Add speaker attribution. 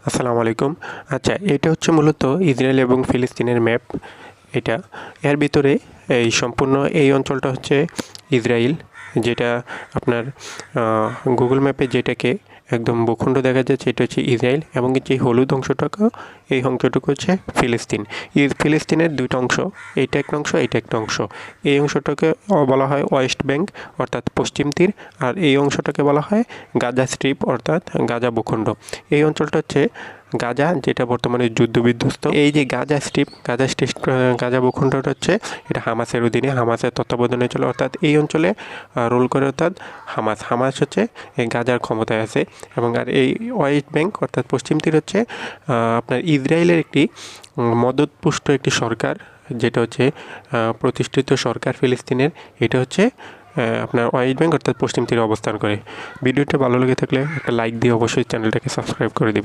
Speaker 1: আসসালামু আলাইকুম। আচ্ছা, এটা হচ্ছে মূলত ইসরায়েল এবং ফিলিস্তিনের ম্যাপ। এটা এর ভিতরে সম্পূর্ণ এই অঞ্চলটা হচ্ছে ইসরায়েল, যেটা আপনার গুগল ম্যাপে যেটাকে একদম ভূখণ্ড দেখা যাচ্ছে এটা হচ্ছে ইসরায়েল, এবং যে হলুদ অংশটুকু এই অংশটুকু হচ্ছে ফিলিস্তিন। ফিলিস্তিনের দুইটা অংশ, এইটা একটা অংশ, এইটা একটা অংশ। এই অংশটাকে বলা হয় ওয়েস্ট ব্যাংক অর্থাৎ পশ্চিম তীর, আর এই অংশটাকে বলা হয় গাজা স্ট্রিপ অর্থাৎ গাজা ভূখণ্ড। এই অঞ্চলটা হচ্ছে গাজা, যেটা বর্তমানে যুদ্ধবিধ্বস্ত। এই যে গাজা ভূখণ্ডটা হচ্ছে এটা হামাসের অধীনে, হামাসের তত্ত্বাবধানে চলে, অর্থাৎ এই অঞ্চলে রোল করে অর্থাৎ হামাস হচ্ছে এই গাজার ক্ষমতায় আছে। এবং আর এই ওয়েস্ট ব্যাংক অর্থাৎ পশ্চিম তীর হচ্ছে আপনার ইসরায়েলের একটি মদতপুষ্ট একটি সরকার, যেটা হচ্ছে প্রতিষ্ঠিত সরকার ফিলিস্তিনের। এটা হচ্ছে আপনার ওয়েস্ট ব্যাংক অর্থাৎ পশ্চিম তীরে অবস্থান করে। ভিডিওটা ভালো লেগে থাকলে একটা লাইক দিয়ে অবশ্যই চ্যানেলটাকে সাবস্ক্রাইব করে দেবেন।